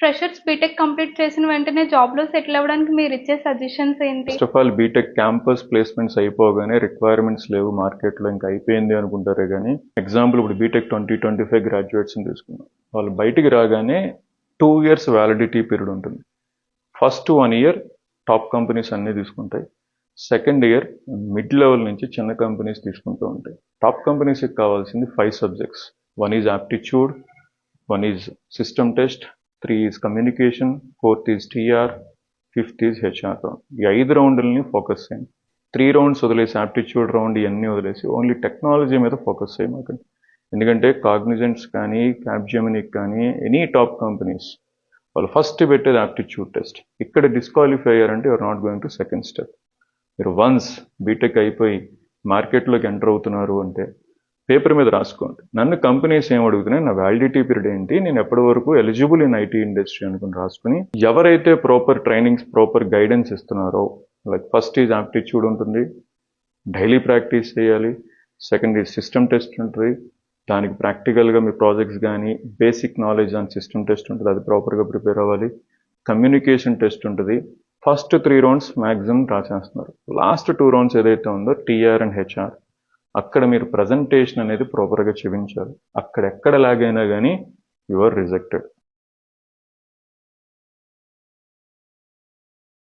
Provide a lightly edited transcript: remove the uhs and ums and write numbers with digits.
Freshers BTech complete చేసిన వెంటనే జాబ్లో సెటిల్ అవ్వడానికి మీరు ఇచ్చే సజెషన్స్ ఏంటి? First of all BTech campus placements అయిపోగానే రిక్వైర్మెంట్స్ లేవు మార్కెట్లో, ఇంకా అయిపోయింది అనుకుంటారే కానీ, ఎగ్జాంపుల్ ఇప్పుడు బీటెక్ 2025 గ్రాడ్యుయేట్స్ని తీసుకున్నాం. వాళ్ళు బయటికి రాగానే 2 years వ్యాలిడిటీ పీరియడ్ ఉంటుంది. ఫస్ట్ 1 year టాప్ కంపెనీస్ అన్నీ తీసుకుంటాయి. సెకండ్ ఇయర్ మిడ్ లెవెల్ నుంచి చిన్న కంపెనీస్ తీసుకుంటూ ఉంటాయి. టాప్ కంపెనీస్కి కావాల్సింది 5 subjects. 1 is aptitude, 1 is system test, 3 is communication, 4th is TR, 5th is HR round. ఈ 5 రౌండ్లని ఫోకస్ చేయండి. 3 rounds వదిలేసి యాప్టిట్యూడ్ రౌండ్ ఇవన్నీ వదిలేసి ఓన్లీ టెక్నాలజీ మీద ఫోకస్ చేయమాకండి. ఎందుకంటే కాగ్నిజెంట్స్ కానీ క్యాప్జెమినికి కానీ ఎనీ టాప్ కంపెనీస్ వాళ్ళు ఫస్ట్ పెట్టేది యాప్టిట్యూడ్ టెస్ట్. ఇక్కడ డిస్క్వాలిఫై అయ్యారంటే you are not going to second step. మీరు వన్స్ బీటెక్ అయిపోయి మార్కెట్లోకి ఎంటర్ అవుతున్నారు అంటే పేపర్ మీద రాసుకోండి. నన్ను కంపెనీస్ ఏం అడుగుతున్నాయి, నా వ్యాలిడిటీ పీరియడ్ ఏంటి, నేను ఎప్పటి వరకు ఎలిజిబుల్ ఇన్ ఐటీ ఇండస్ట్రీ అనుకుని రాసుకుని, ఎవరైతే ప్రాపర్ ట్రైనింగ్స్ ప్రాపర్ గైడెన్స్ ఇస్తున్నారో, లైక్ ఫస్ట్ ఈజ్ యాప్టిట్యూడ్ ఉంటుంది, డైలీ ప్రాక్టీస్ చేయాలి. సెకండ్ ఈజ్ సిస్టమ్ టెస్ట్ ఉంటుంది, దానికి ప్రాక్టికల్గా మీ ప్రాజెక్ట్స్ కానీ basic knowledge on system test ఉంటుంది, అది ప్రాపర్గా ప్రిపేర్ అవ్వాలి. కమ్యూనికేషన్ టెస్ట్ ఉంటుంది. ఫస్ట్ 3 rounds మ్యాక్సిమం రాసేస్తున్నారు. లాస్ట్ 2 rounds ఏదైతే ఉందో టీఆర్ అండ్ హెచ్ఆర్, అక్కడ మీరు ప్రజెంటేషన్ అనేది ప్రాపర్గా చూపించాలి. అక్కడెక్కడ లాగ్ అయినా కానీ యు ఆర్ రిజెక్టెడ్.